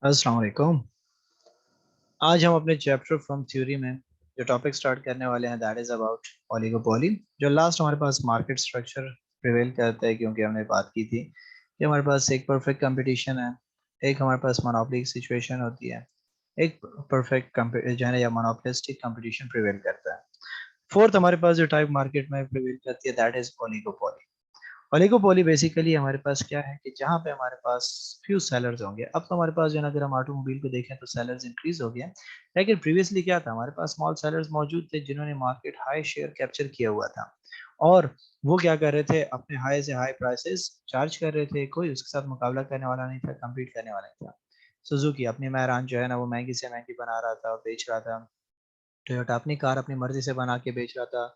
अस्सलाम वालेकुम। आज हम अपने चैप्टर फ्रॉम थ्योरी में जो टॉपिक स्टार्ट करने वाले हैं दैट इज़ अबाउट ओलिगोपोली। जो लास्ट हमारे पास मार्केट स्ट्रक्चर प्रिवेल करता है, क्योंकि हमने बात की थी कि हमारे पास एक परफेक्ट कंपटीशन है, एक हमारे पास मोनोपोली की सिचुएशन होती है, एक परफेक्ट जो है ना या मोनोपोलिस्टिक कंपटीशन प्रिवेल करता है। फोर्थ हमारे पास जो टाइप मार्केट में प्रिवेल करती है that is oligopoly. Oligopoly basically हमारे पास क्या है कि जहाँ पे हमारे पास फ्यू सेलर्स होंगे। अब तो हमारे पास जो है ना, अगर हम ऑटोमोबाइल को देखें तो सेलर्स इंक्रीज हो गया, लेकिन प्रीवियसली क्या था, हमारे पास स्मॉल सेलर्स मौजूद थे जिन्होंने मार्केट हाई शेयर कैप्चर किया हुआ था। और वो क्या कर रहे थे, अपने हाई से हाई प्राइसेस चार्ज कर रहे थे, कोई उसके साथ मुकाबला करने वाला नहीं था, कम्पीट करने वाला नहीं था। सुजुकी अपनी मैरान जो है ना वो महंगी से महंगी बना रहा था, बेच रहा था। टोयोटा अपनी कार अपनी मर्जी से बना के बेच रहा था।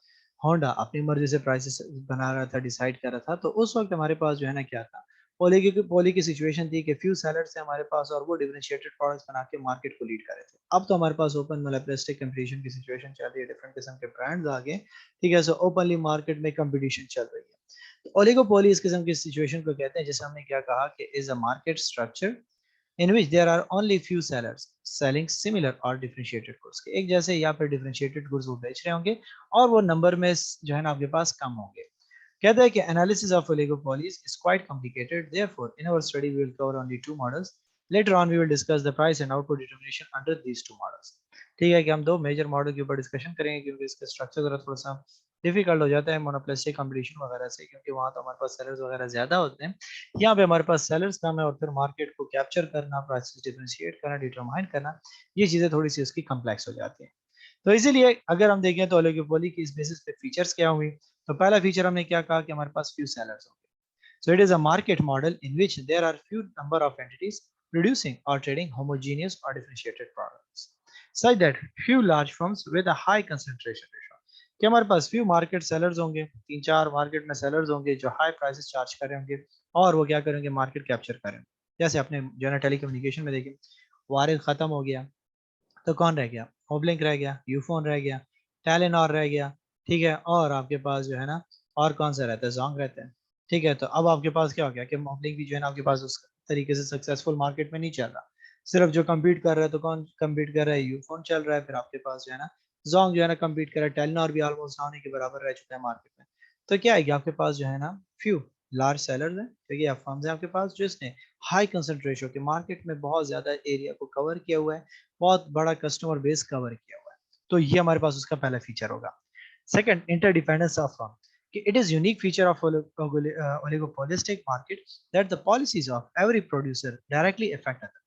होंडा अपनी मर्जी से प्राइसेस बना रहा था, डिसाइड कर रहा था। तो उस वक्त हमारे पास जो है ना क्या था, पोली की सिचुएशन थी कि फ्यू सेलर्स थे हमारे पास और वो डिफरेंशिएटेड प्रोडक्ट्स बना के मार्केट को लीड कर रहे थे। अब तो हमारे पास ओपन मोनोपोलिस्टिक कंपटीशन की सिचुएशन चल रही है, डिफरेंट किस्म के ब्रांड्स आ गए। ठीक है, सो ओपनली मार्केट में कंपटीशन चल रही है। तो ओलिगोपोली इस किस्म की सिचुएशन को कहते हैं, जिसे हमने क्या कहा कि is a market structure in which there are only few sellers selling similar or differentiated goods। एक जैसे या फिर differentiated goods वो बेच रहे होंगे और वो नंबर में जो है ना आपके पास कम होंगे। कहता है कि analysis of oligopolies is quite complicated, therefore in our study we will cover only two models। later on we will discuss the price and output determination under these two models। ठीक है कि हम दो मेजर मॉडल के ऊपर discussion करेंगे, क्योंकि इसका स्ट्रक्चर जरा थोड़ा सा डिफिकल्ट हो जाता है मोनोपोलिस्टिक कंपटीशन वगैरह से, क्योंकि वहाँ तो हमारे पास सेलर्स वगैरह ज्यादा होते हैं। यहाँ पे हमारे पास सेलर्स कम है और फिर मार्केट को कैप्चर करना, प्राइसेस डिफरेंशिएट करना, डिटरमाइन करना, ये चीजें थोड़ी सी उसकी कम्प्लेक्स हो जाती हैं। तो इसीलिए अगर हम देखें तो ओलिगोपोली की इस बेसिस पे फीचर्स क्या हुई। तो पहला फीचर हमने क्या कहा कि हमारे पास फ्यू सेलर्स होंगे। So it is a market model in which there are few number of entities producing or trading homogeneous or differentiated products, such that few large firms with a high concentration ratio। कि हमारे पास few market sellers होंगे, तीन चार market में sellers होंगे जो high prices charge कर रहे होंगे और वो क्या करेंगे, मार्केट कैप्चर करेंगे। जैसे अपने जो है ना टेलीकम्युनिकेशन में देखिए, वायरल खत्म हो गया तो कौन रह गया, ओबलिंक रह गया, यूफोन रह गया, टेलीनॉर रह गया। ठीक है, और आपके पास जो है ना और कौन सा रहता है, जोंग रहता है। ठीक है, तो अब आपके पास क्या हो गया कि ओबलिंक भी जो है ना आपके पास उस तरीके से सक्सेसफुल मार्केट में नहीं चल रहा। सिर्फ जो कम्पीट कर रहा है तो कौन कम्पीट कर रहा है, यूफोन चल रहा है। फिर आपके पास जो है ना जोंग जो है ना कम्पीट कर रहा है, टेलीनॉर भी ऑलमोस्ट होने के बराबर रह चुका है मार्केट में। तो क्या है कि आपके पास जो है ना फ्यू लार्ज सेलर्स हैं, ठीक है, फर्म्स हैं आपके पास जिसने हाई कंसंट्रेशन के मार्केट में बहुत ज्यादा एरिया को कवर किया हुआ है, बहुत बड़ा कस्टमर बेस कवर किया हुआ है। तो ये हमारे पास उसका पहला फीचर होगा। Second, interdependence of firm. It is unique feature of oligopolistic market that the policies of every producer directly affect other,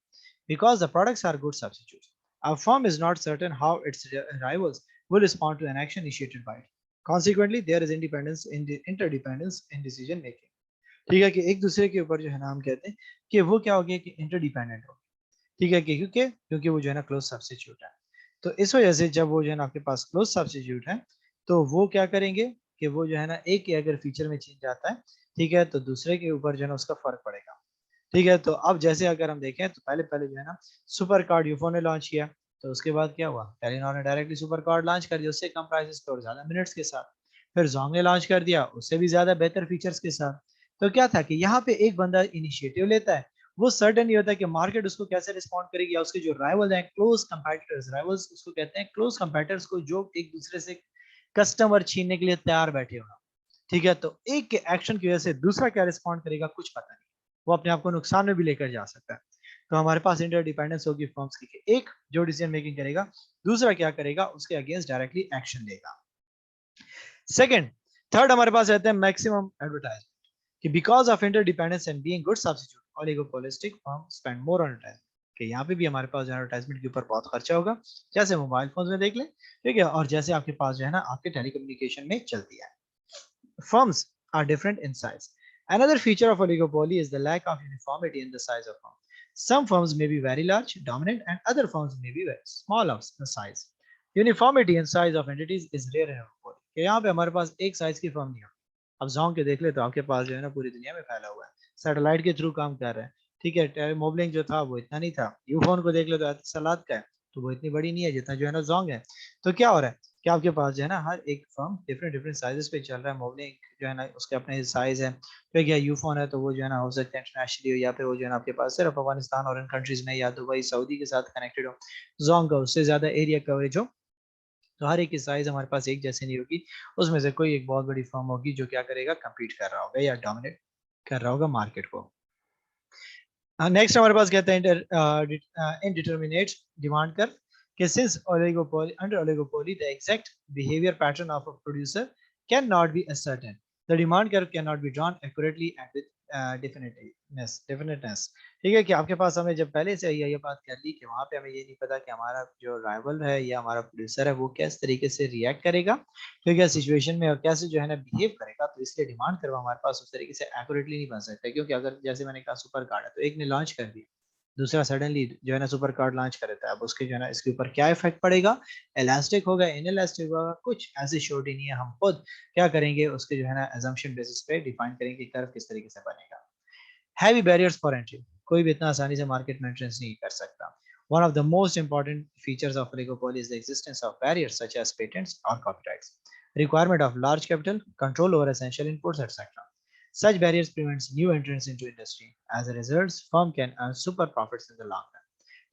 because the products are good substitutes. A firm is not certain how its rivals will respond to an action initiated by it. Consequently, there is independence in the interdependence in decision making। ठीक है कि एक दूसरे के ऊपर जो है ना हम कहते हैं कि वो क्या हो गया कि इंटरडिपेंडेंट हो। ठीक है कि क्योंकि वो जो है ना क्लोज सब्स्टिट्यूट है। तो इस वजह से जब वो जो है ना आपके पास क्लोज सब्स्टिट्यूट है तो वो क्या करेंगे कि वो जो है ना एक ही अगर फीचर में चेंज आता है, ठीक है, तो दूसरे के ऊपर जो है ना उसका फर्क पड़ेगा। ठीक है, तो अब जैसे अगर हम देखें तो पहले पहले जो है ना सुपर कार्ड यूफो ने लॉन्च किया, तो उसके बाद क्या हुआ, टेलीनॉर ने डायरेक्टली सुपर कार्ड लॉन्च कर दिया, उससे कम प्राइसेस पे और ज्यादा मिनट्स के साथ। फिर जोंग ने लॉन्च कर दिया, उससे भी ज्यादा बेहतर फीचर्स के साथ। तो क्या था कि यहाँ पे एक बंदा इनिशिएटिव लेता है, वो सर्टेन नहीं होता कि मार्केट उसको कैसे रिस्पॉन्ड करेगी, या उसके जो राइवल्स हैं, क्लोज कंपेटिटर्स, राइवल्स उसको कहते हैं क्लोज कंपेटिटर्स को, जो एक दूसरे से कस्टमर छीनने के लिए तैयार बैठे हो। ठीक है, तो एक के एक्शन की वजह से दूसरा क्या रिस्पॉन्ड करेगा कुछ पता नहीं, वो अपने आप को नुकसान में भी लेकर जा सकता है। तो हमारे पास इंटरडिपेंडेंस होगी फर्म्स की, एक जो डिसीजन मेकिंग करेगा, दूसरा क्या करेगा, उसके अगेंस्ट डायरेक्टली एक्शन लेगा। सेकंड, थर्ड हमारे पास रहते हैं मैक्सिमम एडवर्टाइजमेंट। कि because of interdependence and being good substitute oligopolistic firm spend more on advertisement. कि यहाँ पे भी हमारे पास एडवर्टाइजमेंट के ऊपर बहुत खर्चा होगा, जैसे मोबाइल फोन में देख लें, ठीक है, और जैसे आपके पास जो है ना आपके टेलीकम्युनिकेशन में चलती है। Firms are different in size. Another feature of oligopoly is the lack of uniformity in the size of firm. Some firms may be very large, dominant, and other firms may be very small of size. Uniformity in size of entities is rare in oligopoly। कि यहाँ पे हमारे पास एक size की firm नहीं है। अब Jong के देख ले तो आपके पास जो है ना पूरी दुनिया में फैला हुआ है, सैटेलाइट के थ्रू काम कर रहा है। ठीक है, मोबलिंग जो था वो इतना नहीं था। यूफोन को देख ले तो सलाद का है, तो वो इतनी बड़ी नहीं है जितना जो है ना जोंग है। तो क्या हो रहा है कि आपके पास जो है ना हर एक फर्म डिफरेंट डिफरेंट साइजेस पे चल रहा है। मोबलिंक जो है ना उसके अपने साइज है, फिर क्या यूफोन है तो वो जो है ना हो सकता है इंटरनेशनली हो, या फिर वो जो है ना आपके पास सिर्फ अफगानिस्तान और इन कंट्रीज में या दुबई सऊदी के साथ कनेक्टेड हो, जोंग का उससे ज्यादा एरिया कवरेज हो। तो हर एक की साइज हमारे पास एक जैसे नहीं होगी, उसमें से कोई एक बहुत बड़ी फर्म होगी जो क्या करेगा, कम्पीट कर रहा होगा या डोमिनेट कर रहा होगा मार्केट को। नेक्स्ट हमारे पास कहते हैं इनडिटर्मिनेट डिमांड कर कि since oligopoly under oligopoly the exact behaviour pattern of a producer can not be ascertain, the demand curve can not be drawn accurately and with definiteness. ठीक है कि आपके पास हमें जब पहले से ये बात कर ली कि वहां पे हमें ये नहीं पता कि हमारा जो राइवल है या हमारा प्रोड्यूसर है वो किस तरीके से रिएक्ट करेगा, तो क्या सिचुएशन में और कैसे जो है ना बिहेव करेगा, तो इसलिए डिमांड करवा हमारे पास उस तरीके से एक्यूरेटली नहीं बन सकता। क्योंकि अगर जैसे मैंने कहा सुपर कार्ड है तो एक ने लॉन्च कर दिया, दूसरा सडनली जो है ना सुपर कार्ड लॉन्च कर देता है, अब उसके जो है ना इसके ऊपर क्या इफेक्ट पड़ेगा, इलास्टिक होगा इनइलास्टिक होगा, कुछ ऐसी श्योरिटी नहीं है। हम खुद क्या करेंगे उसके जो है ना एजम्पशन बेसिस पे डिफाइन करेंगे कर्व किस तरीके से बनेगा। हैवी बैरियर्स फॉर एंट्री, कोई भी इतना आसानी से मार्केट में एंट्रेंस नहीं कर सकता। One of the most important features of oligopoly is the existence of barriers such as patents or copyrights, requirement of large capital, control over essential inputs, etc. Such barriers prevents new entrants into industry. As a result, firm can earn super profits in the long run.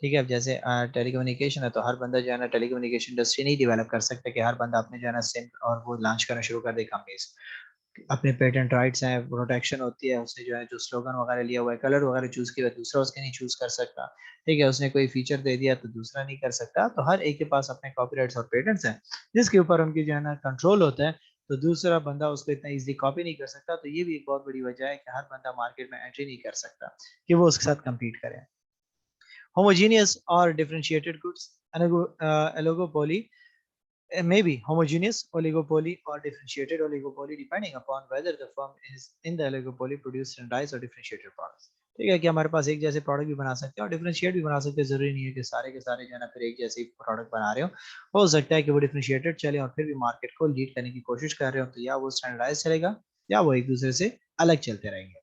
ठीक है, अब जैसे telecommunication है तो हर बंदा जो है ना टेलीकम्युनिकेशन इंडस्ट्री नहीं डेवलप कर सकता कि हर बंदा अपने जो है ना सिम और वो लॉन्च करना शुरू कर दे कंपनीज। अपने पेटेंट राइट्स हैं, प्रोटेक्शन होती है, उसने जो है जो स्लोगन वगैरह लिया हुआ है, कलर वगैरह चूज किया हुआ है, दूसरा उसके नहीं चूज कर सकता। ठीक है, उसने कोई फीचर दे दिया तो दूसरा नहीं कर सकता। तो हर एक के पास अपने कॉपीराइट्स और पेटेंट्स हैं जिसके ऊपर उनकी जो है ना कंट्रोल होता है, तो दूसरा बंदा उसको इतना इजीली कॉपी नहीं कर सकता। तो ये भी एक बहुत बड़ी वजह है कि हर बंदा मार्केट में एंट्री नहीं कर सकता कि वो उसके साथ कम्पीट करे। होमोजीनियस और differentiated goods, oligopoly may be homogeneous oligopoly or differentiated oligopoly depending upon whether the firm is in the oligopoly produce standardized or differentiated products। ठीक है कि हमारे पास एक जैसे प्रोडक्ट भी बना सकते हैं और डिफरेंशिएट भी बना सकते हैं, जरूरी नहीं है कि सारे के सारे जो है ना फिर एक जैसे प्रोडक्ट बना रहे हो सकता है कि वो डिफरेंशिएटेड चले और फिर भी मार्केट को लीड करने की कोशिश कर रहे हो, तो या वो स्टैंडर्डाइज चलेगा या वो एक दूसरे से अलग चलते रहेंगे।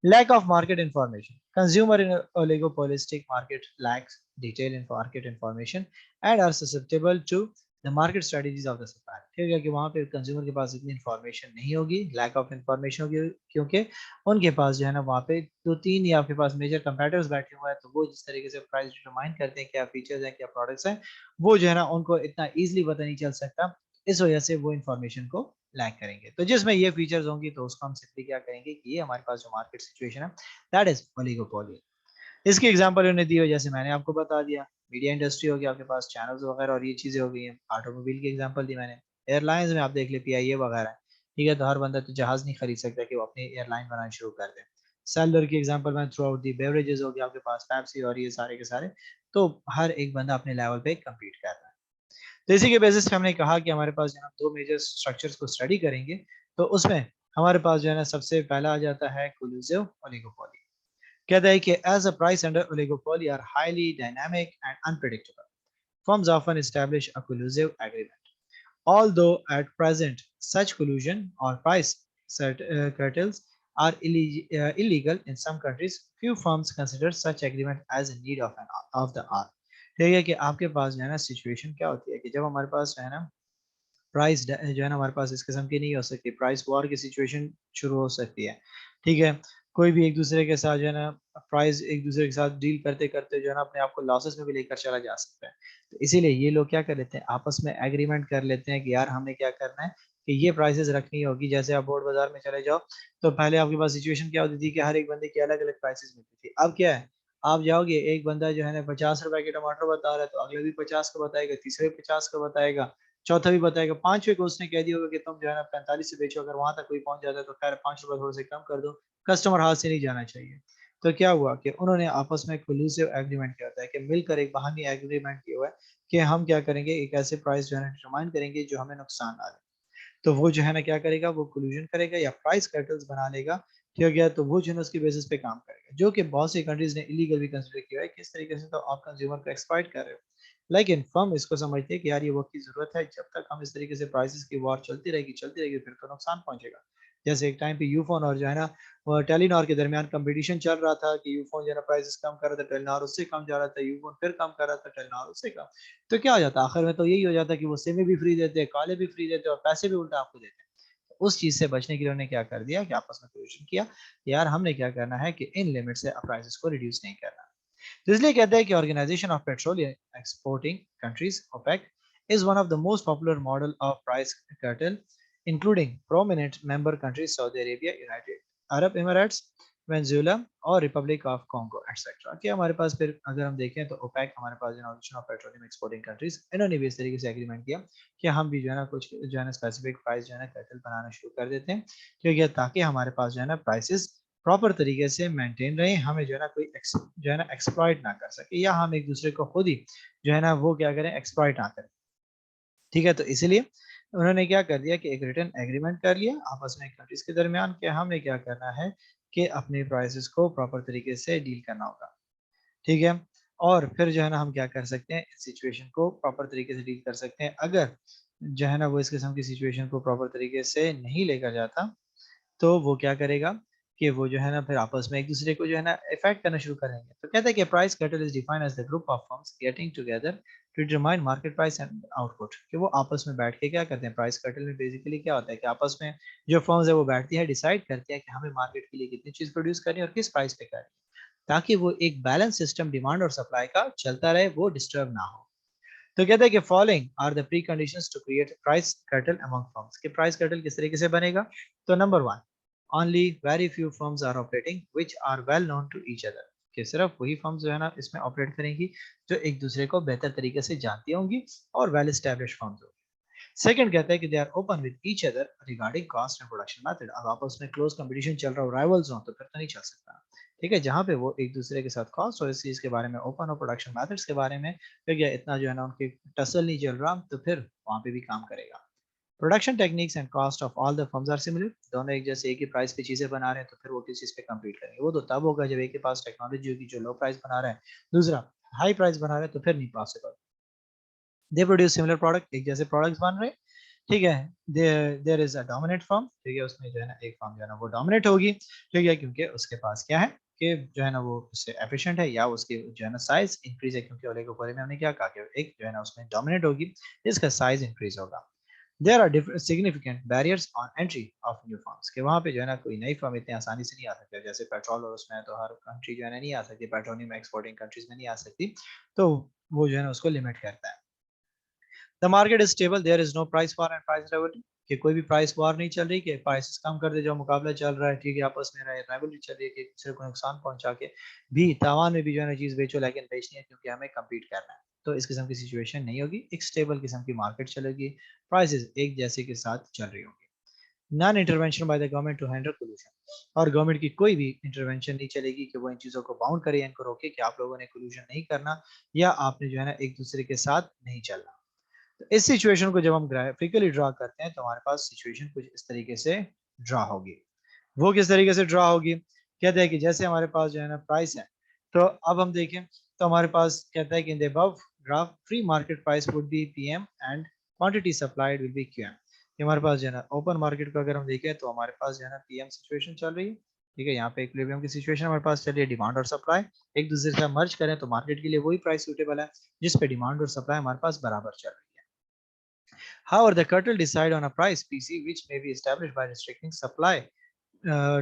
Lack of market information. Consumer in oligopolistic market lacks detailed market information and are susceptible to the market strategies of the supplier। ठीक है कि वहाँ पे कंज्यूमर के पास इतनी इन्फॉर्मेशन नहीं होगी, लैक ऑफ इन्फॉर्मेशन होगी, क्योंकि उनके पास जो है ना वहाँ पे दो तीन या आपके पास मेजर कंपेटिटर्स बैठे हुए हैं, तो वो जिस तरीके से प्राइस डिटरमाइन करते हैं क्या फीचर्स हैं क्या प्रोडक्ट्स हैं, वो जो है ना उनको इतना ईजिली पता नहीं चल सकता। इस वजह से वो इन्फॉर्मेशन को लैक करेंगे। तो जिसमें ये फीचर्स होंगी तो उसको हम सिंपली क्या करेंगे कि ये हमारे पास जो मार्केट सिचुएशन है दैट इज ओलिगोपोली। इसकी एग्जांपल उन्होंने दी है, जैसे मैंने आपको बता दिया, मीडिया इंडस्ट्री हो गया, आपके पास चैनल्स वगैरह और ये चीजें हो गई हैं। ऑटोमोबाइल की एग्जांपल दी मैंने, एयरलाइंस में आप देख ले पीआईए वगैरह है। ठीक है, तो हर बंदा तो जहाज नहीं खरीद सकता कि वो अपनी एयरलाइन बनाना शुरू कर दे। सेलर की एग्जांपल में थ्रू आउट दी बेवरेजेस हो गया, आपके पास पेप्सी और ये सारे के सारे। तो हर एक बंदा अपने लेवल पे कम्पीट कर रहा है। तो इसी के बेसिस पे हमने कहा कि हमारे पास जो है ना दो मेजर स्ट्रक्चर्स को स्टडी करेंगे। तो उसमें हमारे पास जो है ना सबसे पहला आ जाता है कोलिजिव ओलिगोपोली। कहता है कि as a price under oligopoly are highly dynamic and unpredictable, firms often establish a collusive agreement, although at present such collusion or price cartels are illegal in some countries, few firms consider such agreement as a need of the hour। ठीक है कि आपके पास जो है ना situation क्या होती है कि जब हमारे पास जो है ना प्राइस जो है ना हमारे पास इस किस्म की नहीं हो सकती, प्राइस वॉर की सिचुएशन शुरू हो सकती है। ठीक है, कोई भी एक दूसरे के साथ जो है ना प्राइस एक दूसरे के साथ डील करते करते जो है ना अपने आप को लॉसेस में भी लेकर चला जा सकता है। तो इसीलिए ये लोग क्या कर लेते हैं, आपस में एग्रीमेंट कर लेते हैं कि यार हमने क्या करना है कि ये प्राइसेस रखनी होगी। जैसे आप बोर्ड बाजार में चले जाओ तो पहले आपके पास सिचुएशन क्या होती थी कि हर एक बंदे की अलग अलग प्राइसेस मिलती थी। अब क्या है, आप जाओगे एक बंदा जो है ना 50 रुपए के टमाटर बता रहा है तो अगले भी 50 का बताएगा, तीसरे 50 का बताएगा, चौथा भी बताएगा, पांचवे को उसने कह दिया होगा कि तुम जो है ना 45 से बेचो। अगर वहां तक कोई पहुंच जाता है तो खैर 5 रुपए थोड़े से कम कर दो, कस्टमर हाथ से नहीं जाना चाहिए। तो क्या हुआ कि उन्होंने आपस में कोलूसिव एग्रीमेंट किया होता है कि मिलकर एक बाहमी एग्रीमेंट किया हुआ है कि हम क्या करेंगे, एक ऐसे प्राइस जो है ना डिटरमाइन करेंगे जो हमें नुकसान ना दे। तो वो जो है ना क्या करेगा, वो कोल्यूजन करेगा या प्राइस कैटल्स बना लेगा। ठीक है, तो वो जो है ना उसकी बेसिस पे काम करेगा, जो कि बहुत सी कंट्रीज ने इलीगल भी कंसिडर किया है। किस तरीके से, तो आप कंज्यूमर को एक्सप्लॉइट कर रहे हो। लेकिन फर्म इसको समझते हैं कि यार ये वक्त की जरूरत है, जब तक हम इस तरीके से प्राइसेस की वॉर चलती रहेगी फिर तो नुकसान पहुंचेगा। जैसे एक टाइम पे यूफोन और जो है ना टेलीनॉर के दरमियान कंपटीशन चल रहा था कि यूफोन जो है ना प्राइसेस कम कर रहा था, टेलीनॉर उससे कम जा रहा था, यूफोन फिर कम कर रहा था, टेलीनॉर उससे कम। तो क्या हो जाता आखिर में, तो यही हो जाता कि वो सिम भी फ्री देते, कॉलें भी फ्री देते और पैसे भी उल्टा आपको देते। उस चीज से बचने के लिए उन्होंने क्या कर दिया कि आपस में कोलिशन किया कि यार हमने क्या करना है कि इन लिमिट से प्राइसेस को रिड्यूस नहीं करना। तो इसलिए कहते हैं कि organisation of petroleum exporting countries OPEC is one of the most popular model of price cartel, including prominent member countries Saudi Arabia, United Arab Emirates, Venezuela और रिपब्लिक ऑफ कॉन्गो एक्सेट्रा। कि हमारे पास फिर अगर हम देखें तो ओपेक हमारे पास organization of petroleum exporting countries, इन्होंने भी इस तरीके से एग्रीमेंट किया कि हम भी जो है ना कुछ जो है ना स्पेसिफिक प्राइस जो है ना कैटल बनाना शुरू कर देते हैं, क्योंकि ताकि हमारे पास जो है ना प्राइसेस प्रॉपर तरीके से मेंटेन रहे, हमें जो है ना कोई जो है ना एक्सप्लॉइट ना कर सके, या हम एक दूसरे को खुद ही जो है ना वो क्या करें एक्सप्लॉइट ना करें। ठीक है, तो इसलिए उन्होंने क्या कर दिया कि एक रिटर्न एग्रीमेंट कर लिया आपस में कंट्रीज के दरमियान कि हमने क्या करना है कि अपने प्राइसेस को प्रॉपर तरीके से डील करना होगा। ठीक है, और फिर जो है ना हम क्या कर सकते हैं, इस सिचुएशन को प्रॉपर तरीके से डील कर सकते हैं। अगर जो है ना वो इस किस्म की सिचुएशन को प्रॉपर तरीके से नहीं लेकर जाता, तो वो क्या करेगा कि वो जो है ना फिर आपस में एक दूसरे को जो है ना इफेक्ट करना शुरू करेंगे। तो कहते हैं कि price cartel is defined as the group of firms getting together to determine market price and output. कि वो आपस में बैठ के क्या करते हैं, प्राइस कैटल में बेसिकली क्या होता है कि आपस में जो फर्म्स है वो बैठती है, डिसाइड करती है कि हमें मार्केट के लिए कितनी चीज प्रोड्यूस करनी है और किस प्राइस पे करनी है, ताकि वो एक बैलेंस सिस्टम डिमांड और सप्लाई का चलता रहे, वो डिस्टर्ब ना हो। तो कहते हैं कि following are the pre conditions to create price cartel among firms. कि प्राइस कैटल किस तरीके से बनेगा। तो number one, only very few firms are operating which are well known to each other. कि सिर्फ वही फर्म्स जो है ना इसमें ऑपरेट करेंगी जो एक दूसरे को बेहतर तरीके से जानती होंगी और वेल एस्टेब्लिश फर्म्स होंगी। सेकंड कहता है कि they are open with each other regarding cost and production method. अब आपस में क्लोज कंपटीशन चल रहा हो, राइवल्स हो, तो फिर तो नहीं चल सकता। ठीक है, जहां पे वो एक दूसरे के साथ कॉस्ट और इस चीज के बारे में ओपन और प्रोडक्शन मेथड्स के बारे में फिर क्या इतना जो है ना उनके टसल नहीं चल रहा, तो फिर वहां पे भी काम करेगा। Production techniques and cost of all the firms are similar. दोनों एक जैसे एक ही प्राइस पे चीजें बना रहे हैं, तो फिर वो किस चीज पे कम्पीट करेंगे। वो तो तब होगा जब एक के पास टेक्नोलॉजी होगी जो लो प्राइस बना रहा है, दूसरा हाई प्राइस बना रहा है, तो फिर नहीं possible. They produce similar product, एक जैसे प्रोडक्ट्स बन रहे हैं। ठीक है, there is a dominant firm. ठीक है, उसमें जो है ना एक फर्म जो है ना वो डोमिनेट होगी। ठीक है, क्योंकि उसके पास क्या है कि जो है ना वो उससे एफिशिएंट है, या उसकी जो है ना साइज इंक्रीज है, क्योंकि ओलिगोपोली में हमने क्या कहा कि एक जो है ना उसमें डोमिनेट होगी, जिसका साइज इंक्रीज होगा। There are significant barriers on entry of new firms. के वहाँ पे जो है ना कोई नई फर्म इतनी आसानी से नहीं आ सकती। जैसे पेट्रोल और उसमें है, तो हर कंट्री जो है ना नहीं आ सकती, पेट्रोलियम एक्सपोर्टिंग कंट्रीज में नहीं आ सकती, तो वो जो है ना उसको लिमिट करता है। The market is stable, there is no price war and price revolution. कि कोई भी प्राइस वॉर नहीं चल रही, कि प्राइसेस कम कर दे, जो मुकाबला चल रहा है, ठीक है, आपस में राइवलरी चल रही है कि एक दूसरे को नुकसान पहुंचा के भी तावान में भी जो है ना चीज बेचो, लेकिन बेचनी है क्योंकि हमें कम्पीट करना है। तो इस किस्म की सिचुएशन नहीं होगी, एक स्टेबल किस्म की मार्केट चलेगी, प्राइसेस एक जैसे के साथ चल रही होगी। Non intervention by the government to handle pollution. और गवर्नमेंट की कोई भी इंटरवेंशन नहीं चलेगी कि वो इन चीजों को बाउंड करे, इनको रोके कि आप लोगों ने पोल्यूशन नहीं करना, या आपने जो है ना एक दूसरे के साथ नहीं चलना। तो इस सिचुएशन को जब हम ग्राफिकली ड्रा करते हैं, तो हमारे पास सिचुएशन कुछ इस तरीके से ड्रा होगी। वो किस तरीके से ड्रा होगी, कहते हैं कि जैसे हमारे पास जो है ना प्राइस है, तो अब हम देखें तो हमारे पास कहता है कि in the above graph free market price would be PM and quantity supplied will be QM. हमारे पास जो है ना ओपन मार्केट को अगर हम देखें, तो हमारे पास जो है ना पीएम सिचुएशन चल रही है। ठीक है, यहाँ पे इक्विलिब्रियम की सिचुएशन हमारे पास चल रही है, डिमांड और सप्लाई एक दूसरे से मर्ज करें तो मार्केट के लिए वही प्राइस सूटेबल है जिस पे डिमांड और सप्लाई हमारे पास बराबर चल रही है। However, the cartel decide on a price PC which may be established by restricting supply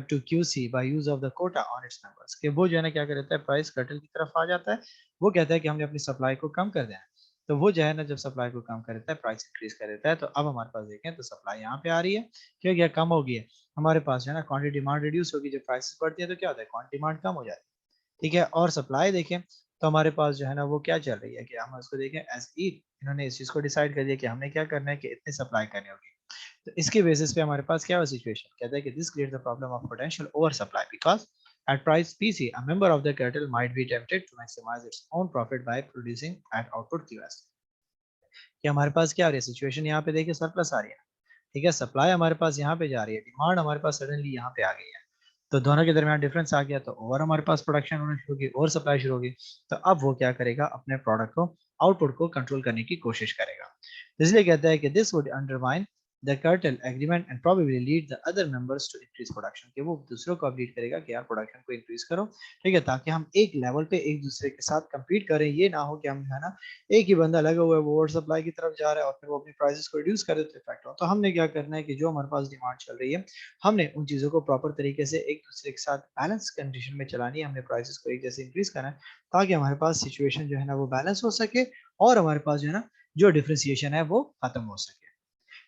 to QC by use of the quota on its members। कि वो जो है ना क्या करता है, प्राइस कर्टल की तरफ आ जाता है। वो कहता है कि हमने अपनी सप्लाई को कम कर दिया है, तो वो जो है ना जब सप्लाई को कम कर देता है, प्राइस इंक्रीज कर देता है। तो अब हमारे पास देखें तो सप्लाई यहाँ पे आ रही है, क्योंकि यह कम हो गई है। हमारे पास जो है ना क्वांटिटी डिमांड रिड्यूस होगी, जब प्राइसेस बढ़ती है तो क्या होता है, क्वांटिटी डिमांड कम हो जाती है। ठीक है, और सप्लाई देखें तो हमारे पास जो है ना वो क्या चल रही है, कि हम उसको देखें एज ई, इन्होंने इस चीज को डिसाइड कर दिया कि हमने क्या करना है कि इतनी सप्लाई करनी होगी। तो इसके बेसिस पे हमारे पास क्या हुआ सिचुएशन, कहता है कि this create the problem of potential over supply because at price PC a member of the cartel might be tempted to maximize its own profit by producing at output QS। कि हमारे पास क्या आ रही है situation, यहाँ पे देखिए surplus आ रही है। ठीक है, सप्लाई हमारे पास यहाँ पे जा रही है, डिमांड हमारे पास सडनली यहाँ पे आ गई है, तो दोनों के दरमियान डिफरेंस आ गया, तो ओवर हमारे पास प्रोडक्शन होना शुरू होगी, ओवर सप्लाई शुरू होगी। तो अब वो क्या करेगा, अपने प्रोडक्ट को आउटपुट को कंट्रोल करने की कोशिश करेगा। इसलिए कहता है कि this would undermine the cartel agreement and probably lead the other members to increase production, कि वो दूसरों को अपलीड करेगा कि यार प्रोडक्शन को इंक्रीज करो, ठीक है, ताकि हम एक लेवल पे एक दूसरे के साथ compete करें। ये ना हो कि हम है ना एक ही बंदा लगा हुआ है वो ओवर सप्लाई की तरफ जा रहा है और फिर वो अपनी प्राइसेस को रिड्यूस कर देते इफेक्ट हो। तो हमने क्या करना है कि जो हमारे पास डिमांड चल रही है हमने उन चीज़ों को प्रॉपर तरीके से एक दूसरे के साथ बैलेंस कंडीशन में चलानी है, हमने प्राइसेस को एक जैसे इंक्रीज करना है ताकि हमारे पास सिचुएशन जो है ना वो बैलेंस हो सके और हमारे पास जो है ना जो डिफ्रेंसिएशन है वो खत्म हो सके।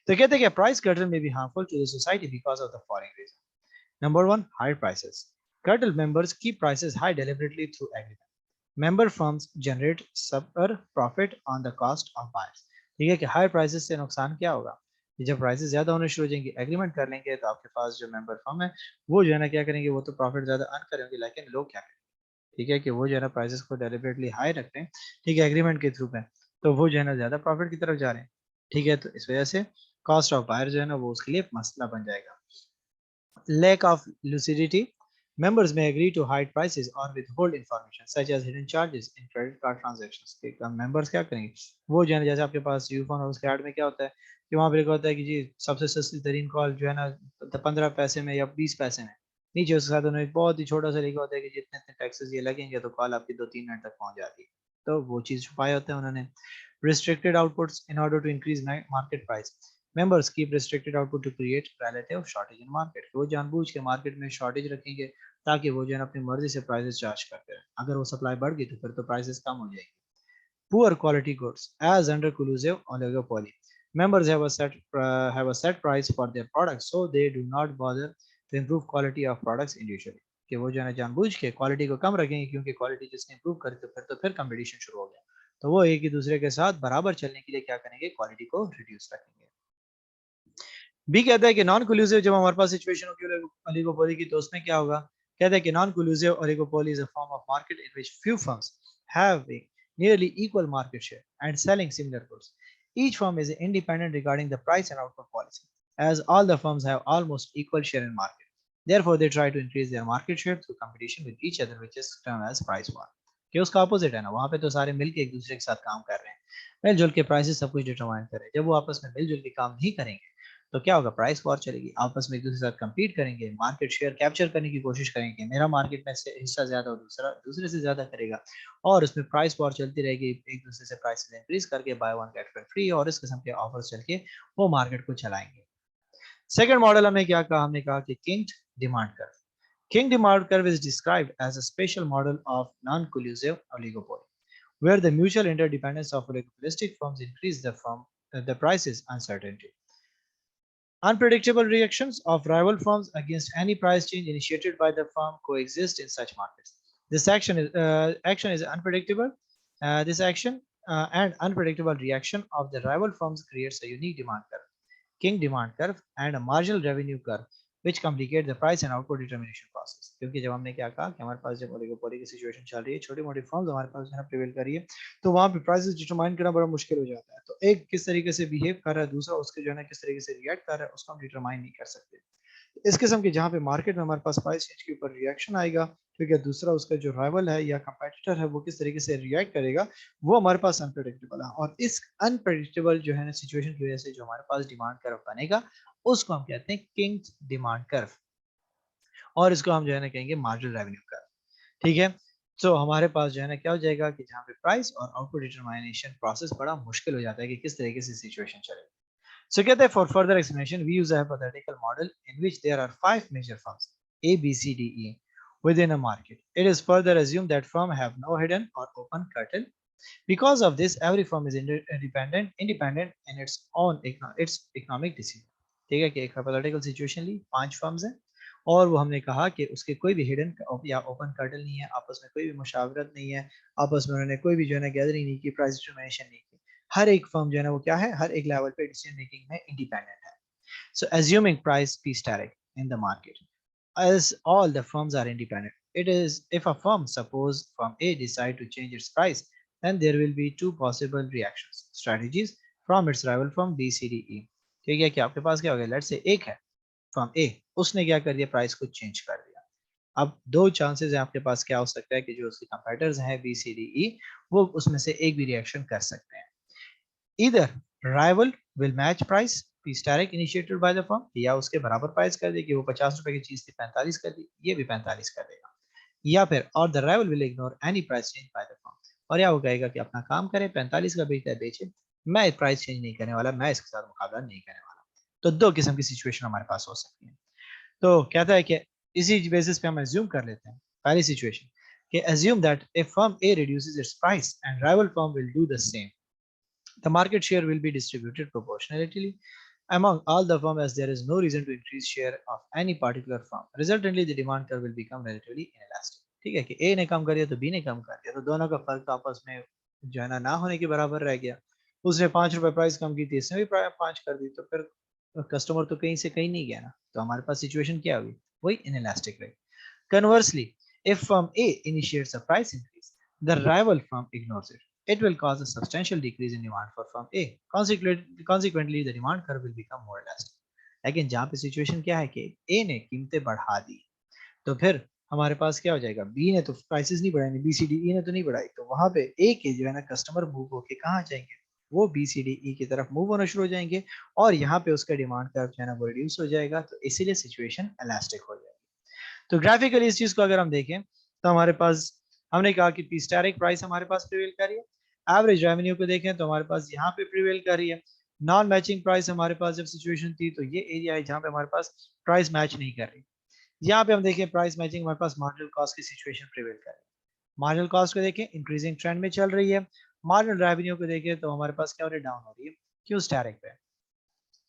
तो कहते हैं कि प्राइस कर्टल में be harmful to the society because of the following reason. Number one, high prices. Cartel members keep prices high deliberately through agreement. Member firms generate super profit on the cost of buyers. ठीक है कि high prices से नुकसान क्या होगा कि जब prices ज्यादा होने शुरू हो जाएंगे एग्रीमेंट कर लेंगे तो आपके पास जो मेंबर फर्म है वो जो है ना क्या करेंगे, वो तो प्रॉफिट ज्यादा अर्न करेंगे, लेकिन लोग क्या करेंगे, ठीक है कि वो जो है ना प्राइसेस को डेलिबरेटली हाई रख रहे हैं, ठीक है, एग्रीमेंट के थ्रू पे, तो वो जो है ना ज्यादा प्रॉफिट की तरफ जा रहे हैं। ठीक है, तो इस वजह से कॉस्ट ऑफ बायर जो है ना वो उसके लिए मसला बन जाएगा। Lack of lucidity. Members may agree to hide prices or withhold information such as hidden charges in credit card transactions. Members क्या करेंगे, वो जो है ना जैसे आपके पास यूफोन और उसके ऐड में क्या होता है कि वहाँ पे लिखा होता है कि जी सबसे सस्ती तरीन कॉल जो है ना 15 पैसे में या 20 पैसे में, नीचे उसके साथ उन्होंने बहुत ही छोटा सा लिखा होता है कि जितने इतने टैक्सेस ये लगेंगे तो कॉल आपकी 2-3 मिनट तक पहुंच जाती है। तो वो चीज़ छुपाए होते हैं उन्होंने। Restricted outputs in order to increase market price. Members keep restricted output to create relative shortage in market. वो जानबूझ के मार्केट में शॉर्टेज रखेंगे ताकि वो जो है अपनी मर्जी से प्राइसेस चार्ज करते रहे। अगर वो सप्लाई बढ़ गई तो फिर तो प्राइसेस कम हो जाएगी। Poor quality goods as under collusive oligopoly. Members have a set price for their products, so they do not bother to improve quality of products individually. कि वो जो है जानबूझ के क्वालिटी को कम रखेंगे क्योंकि क्वालिटी जिसने इंप्रूव करी तो फिर कंपटीशन शुरू हो गया, तो वो एक ही दूसरे के साथ बराबर चलने के लिए क्या करेंगे, क्वालिटी को रिड्यूस रखेंगे। बी कहता है कि नॉन कोल्यूसिव जब हमारे पास सिचुएशन होगी ओलिगोपोली की तो उसमें क्या होगा, कहता है कि non collusive oligopoly is a form of market in which few firms have nearly equal market share and selling similar goods. Each firm is independent regarding the price and output policy, as all the firms have almost equal share in market. Therefore, they try to increase their market share through competition with each other, which is termed as price war. कि उसका opposite है ना, वहाँ पे तो सारे मिलके एक दूसरे के साथ काम कर रहे हैं, मिलजुल के प्राइसेस सब कुछ डिटरमाइन कर रहे हैं। जब वो आपस में मिलजुल के काम नहीं करेंगे तो क्या होगा, प्राइस वॉर चलेगी, आपस में एक दूसरे के साथ compete करेंगे, मार्केट शेयर कैप्चर करने की कोशिश करेंगे, मेरा मार्केट में से हिस्सा ज्यादा और दूसरा दूसरे से ज्यादा करेगा और उसमें प्राइस वॉर चलती रहेगी, एक दूसरे से प्राइसेस इंक्रीज करके by one get one free और इस किस्म के ऑफर्स चल के वो मार्केट को चलाएंगे। सेकंड मॉडल हमने क्या कहा, हमने कहा कि king demand curve. King demand curve is described as a special model of non-collusive oligopoly, where the mutual interdependence of oligopolistic firms increase the prices uncertainty. Unpredictable reactions of rival firms against any price change initiated by the firm coexist in such markets. This action is unpredictable. This action and unpredictable reaction of the rival firms creates a unique demand curve, king demand curve, and a marginal revenue curve, which complicate the price and output determination process. क्योंकि जब हमने क्या कहा कि हमारे पास जब oligopoly की situation चल रही है, छोटी मोटी फर्म्स हमारे पास जो है प्रिवेल कर रही है, तो वहां पे प्राइसेस डिटरमाइन करना बड़ा मुश्किल हो जाता है। तो एक किस तरीके से बिहेव कर रहा है, दूसरा उसके जो है ना किस तरीके से रिएक्ट कर रहा है, उसको हम डिटरमाइन नहीं कर सकते। इस किस्म के जहाँ पे मार्केट में हमारे पास प्राइस चेंज के ऊपर रिएक्शन आएगा, ठीक है, दूसरा उसका जो राइवल है या कंपेटिटर है वो किस तरीके से रिएक्ट करेगा, वो हमारे पास अनप्रेडिक्टेबल है। और इस अनप्रेडिक्टेबल जो है ना सिचुएशन की वजह से जो हमारे पास डिमांड कर्व बनेगा उसको हम कहते हैं किंग डिमांड कर्व, और इसको हम जो है ना कहेंगे मार्जिनल रेवेन्यू कर्व। ठीक है, तो हमारे पास जो है ना क्या हो जाएगा कि जहाँ पे प्राइस और आउटपुट डिटरमाइनेशन प्रोसेस बड़ा मुश्किल हो जाता है कि किस तरीके से सिचुएशन चलेगी। So कहते हैं for further explanation we use a hypothetical model in which there are 5 major firms A, B, C, D, E within a market. It is further assumed that firms have no hidden or open curtain. Because of this, every firm is independent in its own economic decision. ठीक है कि एक hypothetical situation ली, 5 firms हैं और वो हमने कहा कि उसके कोई भी हिडन या ओपन कर्टल नहीं है, आपस में कोई भी मुशावरत नहीं है, आपस में उन्होंने कोई भी जो है ना गैदरिंग नहीं की, प्राइस डिटरमिनेशन नहीं की, हर एक फर्म जो है ना वो क्या है, हर एक लेवल पे डिसीजन मेकिंग में इंडिपेंडेंट है। So assuming price P static in the market as all the firms are independent, it is if a firm, suppose firm A, decide to change its price, then there will be two possible reactions strategies from its rival firm B, C, D, E. ठीक है कि आपके पास क्या हो गया, let's say एक है firm ए, उसने क्या कर दिया, प्राइस को चेंज कर दिया। अब दो चांसेस हैं आपके पास, क्या हो सकता है कि जो उसके कंपेटिटर्स हैं बी सी डी ई, वो उसमें से एक भी रिएक्शन कर सकते हैं। Either rival will match price P static initiated by the firm, या उसके बराबर प्राइस कर दे कि वो 50 रुपए की चीज थी 45 कर दी, ये भी 45 कर देगा, या फिर और the rival will ignore any price change by the firm, और या वो कहेगा कि अपना काम करे, 45 का बेचता है बेचे, मैं प्राइस चेंज नहीं करने वाला, मैं इसके साथ मुकाबला नहीं करने वाला। तो दो किस्म की सिचुएशन हमारे पास हो सकती है। तो कहता है कि इसी बेसिस पे हम एज्यूम कर लेते हैं पहली सिचुएशन कि assume that if firm A reduces its price and rival firm will do the same, the market share will be distributed proportionally among all the firms as there is no reason to increase share of any particular firm. Resultantly, the demand curve will become relatively inelastic. ठीक है कि A ने कम कर दिया तो B ने कम कर दिया, तो दोनों का फर्क आपस में जो है ना होने के बराबर रह गया। उसने 5 रुपए प्राइस कम की थी, इसने भी 5 कर दी, तो फिर कस्टमर तो कहीं से कहीं नहीं गया ना, तो हमारे पास सिचुएशन क्या हुई, वही इनइलास्टिक रही। Conversely, if firm A initiates a price increase, the rival firm ignores it. It will cause a substantial decrease in demand for firm A. Consequently, the demand curve will become more elastic. लेकिन जहाँ पे situation क्या है कि A ने कीमतें बढ़ा दी, तो फिर हमारे पास क्या हो जाएगा, B ने तो प्राइसेस नहीं बढ़ाएंगे, B C D E ने तो नहीं बढ़ाई, तो वहां पे A के जो है ना कस्टमर मूव होके कहाँ जाएंगे, वो B C D E की तरफ मूव होना शुरू हो जाएंगे, और यहाँ पे उसका डिमांड कर्व जो है ना वो रिड्यूस हो जाएगा, तो इसीलिए सिचुएशन इलास्टिक हो जाएगी। तो ग्राफिकली इस चीज को अगर हम देखें तो हमारे पास हमने कहा कि पी स्टैटिक प्राइस हमारे पास प्रिवेल कर रही है, एवरेज रेवेन्यू को देखें तो हमारे पास यहाँ पे प्रिवेल कर रही है, नॉन मैचिंग प्राइस हमारे पास जब सिचुएशन थी तो ये एरिया है जहाँ पे हमारे पास प्राइस मैच नहीं कर रही। यहाँ पे हम देखें प्राइस मैचिंग हमारे पास मार्जिनल कॉस्ट की सिचुएशन प्रिवेल कर रही है, मार्जिनल कॉस्ट को देखें इंक्रीजिंग ट्रेंड में चल रही है, मार्जिनल रेवेन्यू को देखें तो हमारे पास क्या हो रही है, डाउन हो रही है, क्यों स्टैटिक पे।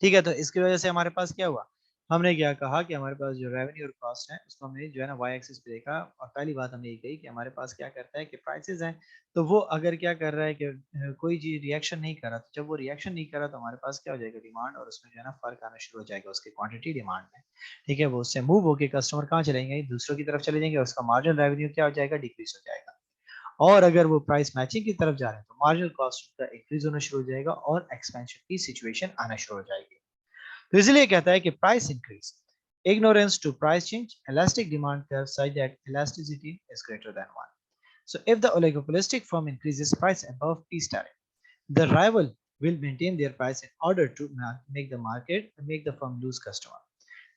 ठीक है, तो इसकी वजह से हमारे पास क्या हुआ, हमने क्या कहा कि हमारे पास जो रेवेन्यू और कॉस्ट है उसको हमने जो है ना वाई एक्सिस पे देखा, और पहली बात हमने ये कही कि हमारे पास क्या करता है कि प्राइसेस हैं, तो वो अगर क्या कर रहा है कि कोई चीज रिएक्शन नहीं कर रहा, तो जब वो रिएक्शन नहीं कर रहा तो हमारे पास क्या हो जाएगा, डिमांड और उसमें जो है ना फर्क आना शुरू हो जाएगा उसकी क्वांटिटी डिमांड में। ठीक है, वो उससे मूव होकर कस्टमर कहाँ चले जाएंगे, दूसरों की तरफ चले जाएंगे, उसका मार्जिनल रेवेन्यू क्या हो जाएगा, डिक्रीज हो जाएगा। और अगर वो प्राइस मैचिंग की तरफ जा रहे हैं तो मार्जिनल कॉस्ट का इंक्रीज होना शुरू हो जाएगा और एक्सपेंशन की सिचुएशन आना शुरू हो जाएगी। तो इसलिए कहता है कि price increase, ignorance to price change, elastic demand curve such that elasticity is greater than 1. So if the oligopolistic firm increases price above P static, the rival will maintain their price in order to make the firm lose customer.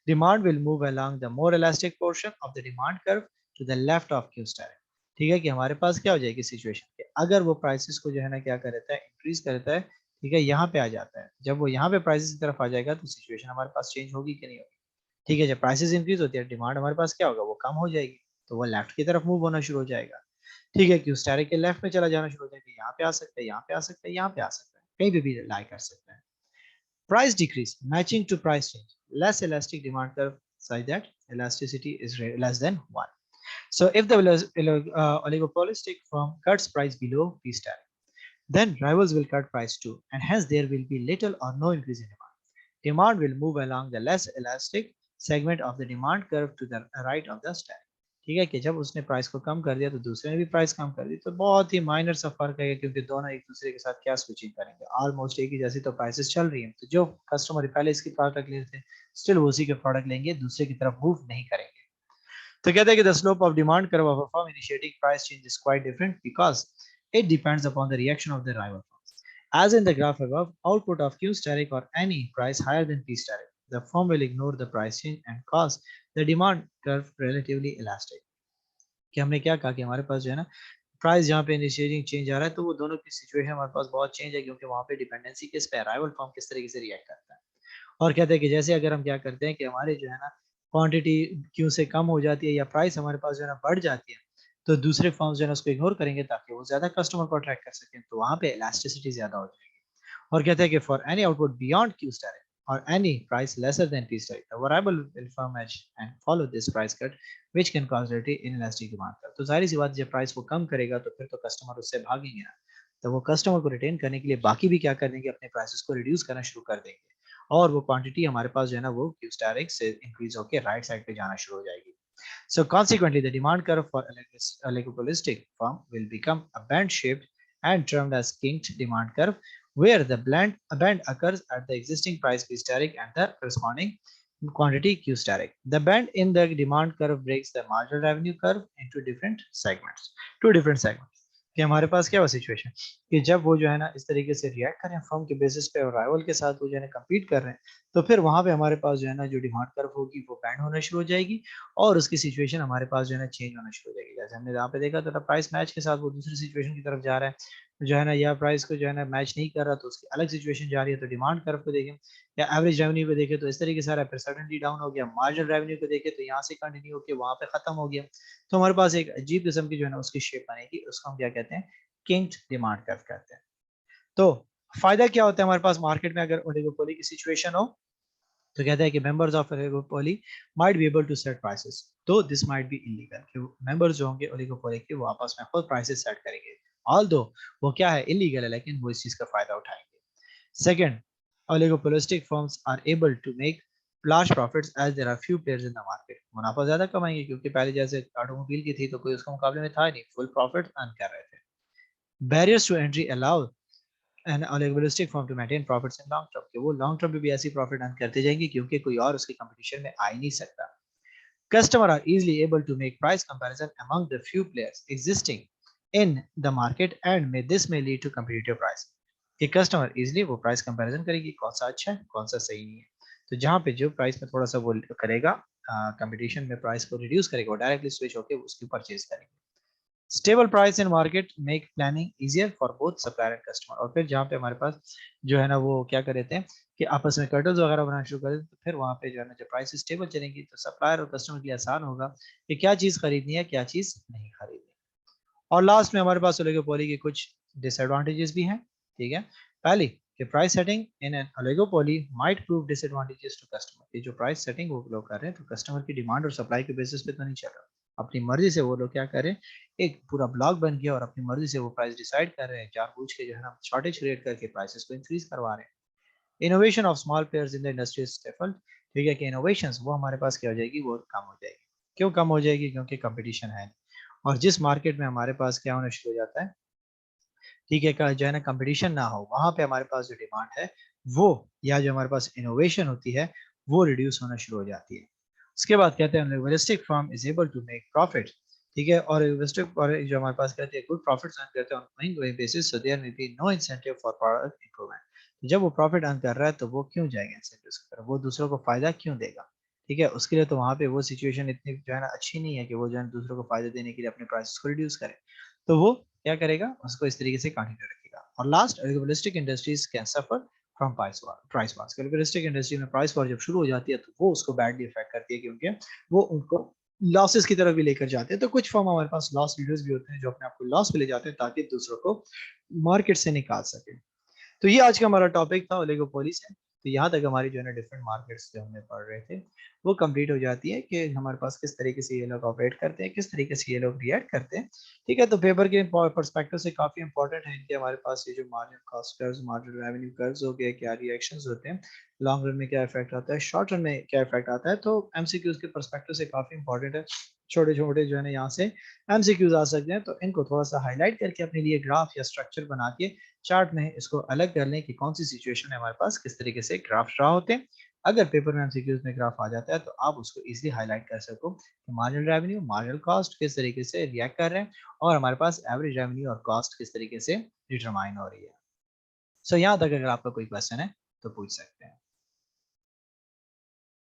Demand will move along the more elastic portion of the demand curve to the left of Q static. ठीक है कि हमारे पास क्या हो जाएगी situation के, अगर वो प्राइसेस को जो है ना क्या करता है, इंक्रीज करता है, ठीक है, यहाँ पे आ जाता है, जब वो यहाँ पे प्राइसेस की तरफ आ जाएगा तो सिचुएशन हमारे पास चेंज होगी कि नहीं होगी। ठीक है, जब प्राइसेस इंक्रीज होती है डिमांड हमारे पास क्या होगा, वो कम हो जाएगी, तो वो लेफ्ट की तरफ मूव होना शुरू हो जाएगा। ठीक है, क्यू स्टैटिक के लेफ्ट में चला जाना शुरू हो जाएगा, यहाँ पे आ सकता है, यहाँ पे आ सकता है, यहाँ पे आ सकता है, कहीं पे भी लाई कर सकता है। Price decrease matching to price change, less elastic demand curve such that elasticity is less than 1. So if the oligopolistic firm cuts price below P static, then rivals will cut price too, and hence there will be little or no increase in demand. Demand will move along the less elastic segment of the demand curve to the right of the stack. ठीक है कि जब उसने price को कम कर दिया तो दूसरे ने भी प्राइस कम कर दी, तो बहुत ही माइनर सा फर्क है क्योंकि दोनों एक दूसरे के साथ क्या स्विचिंग करेंगे, ऑलमोस्ट एक ही जैसी तो प्राइसेस चल रही हैं, तो जो कस्टमर पहले इसकी प्रोडक्ट ले रहे थे स्टिल वो उसी के प्रोडक्ट लेंगे, दूसरे की तरफ मूव नहीं करेंगे। तो कहते हैं कि the slope of demand curve of a firm initiating price change is quite different because it depends upon the reaction of the rival firms. As in the graph above, output of Q steric or any price higher than P steric, the firm will ignore the price change and cause the demand curve relatively elastic. कि हमने क्या कहा कि हमारे पास जो है ना price जहाँ पे इनिशिएटिंग चेंज आ रहा है, तो वो दोनों की सिचुएशन हमारे पास बहुत चेंज है क्योंकि वहाँ पे डिपेंडेंसी किस पे, राइवल फर्म किस तरीके से रिएक्ट करता है। और कहते हैं कि जैसे अगर हम क्या करते हैं कि हमारे जो है ना क्वांटिटी क्यों से कम हो जाती है या प्राइस हमारे पास जो है ना बढ़ जाती है, तो दूसरे फर्म्स जो है ना उसको इग्नोर करेंगे ताकि वो ज्यादा कस्टमर को अट्रैक्ट कर सकें, तो वहाँ पे इलास्टिसिटी ज्यादा हो जाएगी। और कहते हैं कि for any output beyond Q star or any price lesser than P star, the variable will firm edge and follow this price cut, which can cause relative inelastic demand curve. तो जाहिर सी बात जब प्राइस वो कम करेगा तो फिर तो customer उससे भागेंगे ना, तो वो कस्टमर को रिटेन करने के लिए बाकी भी क्या कर देंगे, अपने प्राइसेस को रिड्यूस करना शुरू कर देंगे, और वो क्वांटिटी हमारे पास जो है ना वो क्यू स्टार से इंक्रीज होकर राइट साइड पे जाना शुरू हो जाएगी। So consequently, the demand curve for oligopolistic firm will become a band shaped and termed as kinked demand curve, where the band occurs at the existing price P steric and the corresponding quantity Q steric. The band in the demand curve breaks the marginal revenue curve into two different segments. कि हमारे पास क्या हुआ situation कि जब वो जो है ना इस तरीके से रिएक्ट कर रहे हैं फर्म के बेसिस पे और राइवल के साथ वो जो है ना कम्पीट कर रहे हैं, तो फिर वहां पे हमारे पास जो है ना जो डिमांड कर्व होगी वो बैंड होना शुरू हो जाएगी और उसकी सिचुएशन हमारे पास जो है ना चेंज होना शुरू हो जाएगी। जैसे हमने यहाँ पे देखा तो प्राइस मैच के साथ वो दूसरी सिचुएशन की तरफ जा रहा है, जो है ना या प्राइस को जो है ना मैच नहीं कर रहा तो उसकी अलग सिचुएशन जा रही है। तो डिमांड कर्व को देखें या एवरेज रेवेन्यू को देखें तो इस तरीके से आ रहा है, फिर सडनली डाउन हो गया। मार्जिनल रेवेन्यू को देखें तो यहाँ से कंटिन्यू होकर वहां पे खत्म हो गया। तो हमारे पास एक अजीब किस्म की जो है ना उसकी शेप बनेगी, उसको हम क्या कहते हैं, किंक्ड डिमांड कर्व कहते हैं। तो फायदा क्या होता है हमारे पास मार्केट में अगर ओलिगोपोली की सिचुएशन हो, तो कहता है कि members of oligopoly might be able to set prices, तो दिस माइट बी इलीगल कि मेंबर्स जो होंगे ओलिगोपोली के वो आपस में खुद प्राइसेस सेट करेंगे, ऑल्दो वो क्या है, इलीगल है, लेकिन वो इस चीज का फायदा उठाएंगे। Second, oligopolistic firms are able to make large profits as there are few players in the market। मुनाफा ज्यादा कमाएंगे क्योंकि पहले जैसे ऑटोमोबाइल की थी तो कोई उसके मुकाबले में था नहीं, फुल प्रॉफिट अर्न कर रहे थे। Barriers to entry allow an oligopolistic firm to maintain profits in long term, कि वो लॉन्ग टर्म में भी ऐसी प्रॉफिट अर्न करते जाएंगे क्योंकि कोई और उसके कंपटीशन में आ ही नहीं सकता। Customers are easily able to make price comparison among the few players existing in the market and this may lead to competitive price। कि कस्टमर इजीली वो प्राइस कंपैरिजन करेगी कौन सा अच्छा है कौन सा सही नहीं है। तो जहाँ पे जो प्राइस में थोड़ा सा वो करेगा, कंपटीशन में प्राइस को रिड्यूस करेगा, वो डायरेक्टली स्विच होकर उसकी परचेज करेंगे। Stable price in market make planning easier for both supplier and customer. और फिर जहाँ पे हमारे पास जो है ना वो क्या कर देते हैं कि आपस में कर्टल्स वगैरह बनाना शुरू कर देते, तो फिर वहाँ पे जो है ना जब प्राइस स्टेबल चलेंगी तो सप्लायर और कस्टमर के लिए आसान होगा कि क्या चीज़ खरीदनी है क्या चीज़ नहीं खरीदनी। और लास्ट में हमारे पास ओलिगोपोली के कुछ डिसएडवांटेजेस भी हैं। ठीक है, पहली कि price setting in an oligopoly might prove disadvantages to customer. ये जो प्राइस सेटिंग वो लोग कर रहे हैं तो कस्टमर की डिमांड और सप्लाई के बेसिस पे तो नहीं चल रहा, अपनी मर्जी से वो लोग क्या कर रहे हैं, एक पूरा ब्लॉक बन गया और अपनी मर्जी से वो प्राइस डिसाइड कर रहे हैं, जानबूझ के जो है ना शॉर्टेज क्रिएट करके प्राइसेस को इंक्रीज करवा रहे हैं। Innovation of small players in the industry stifle. ठीक है कि इनोवेशंस वो हमारे पास क्या हो जाएगी, वो कम हो जाएगी। क्यों कम हो जाएगी, क्योंकि कंपटीशन है। और जिस मार्केट में हमारे पास क्या होना शुरू हो जाता है, ठीक है, जो है ना कंपटीशन ना हो, वहां पे हमारे पास जो डिमांड है वो या जो हमारे पास इनोवेशन होती है वो रिड्यूस होना शुरू हो जाती है। उसके बाद कहते हैं realistic firm is able to make profit. ठीक है, और रियलिस्टिक और जो हमारे पास कहते हैं गुड प्रॉफिट्स अर्न करते हैं on going going basis, so there may be no incentive for product improvement. जब वो प्रॉफिट अर्न कर रहा है तो वो क्यों जाएगा इंसेंटिव्स की तरफ, वो दूसरों को फायदा क्यों देगा। ठीक है, उसके लिए तो वहां पे वो सिचुएशन इतनी जो है ना अच्छी नहीं है कि वो जो है दूसरों को फायदा देने के लिए अपने प्राइसेस को रिड्यूस करे। तो वो क्या करेगा, उसको इस तरीके से कंटिन्यू रखेगा। और last, realistic industries can suffer from price Wars. Realistic industry में प्राइस वॉर जब शुरू हो जाती है तो वो उसको बैडली इफेक्ट करती है क्योंकि वो उनको लॉसेस की तरफ भी लेकर जाते हैं। तो कुछ फर्म हमारे पास लॉस लीडर्स भी होते हैं जो अपने आप को लॉस पे ले जाते हैं ताकि दूसरों को मार्केट से निकाल सके। तो ये आज का हमारा टॉपिक था ओलिगोपोली से। तो यहाँ तक हमारी जो है ना डिफरेंट मार्केट्स जो हमने पढ़ रहे थे वो कंप्लीट हो जाती है कि हमारे पास किस तरीके से ये लोग ऑपरेट करते हैं, किस तरीके से ये लोग रिएक्ट करते हैं। ठीक है, तो पेपर के परस्पेक्टिव से काफी इंपॉर्टेंट है कि हमारे पास ये जो margin cost curves, margin revenue curves हो गए, क्या रिएक्शंस होते हैं, लॉन्ग रन में क्या इफेक्ट आता है, शॉर्ट रन में क्या इफेक्ट आता है। तो एमसीक्यूज के परस्पेक्टिव से काफी इंपॉर्टेंट है। छोटे छोटे जो है ना यहाँ से एमसीक्यूज आ सकते हैं, तो इनको थोड़ा सा हाईलाइट करके अपने लिए ग्राफ या स्ट्रक्चर बना के चार्ट में इसको अलग कर लें कि कौन सी सिचुएशन में हमारे पास किस तरीके से ग्राफ ड्रा होते हैं। अगर पेपर में एमसीक्यूज में ग्राफ आ जाता है तो आप उसको इजीली हाईलाइट कर सको कि मार्जिनल रेवेन्यू, मार्जिनल कॉस्ट किस तरीके से रिएक्ट कर रहे हैं और हमारे पास एवरेज रेवेन्यू और कॉस्ट किस तरीके से डिटरमाइन हो रही है। सो यहाँ तक अगर आपका कोई क्वेश्चन है तो पूछ सकते हैं।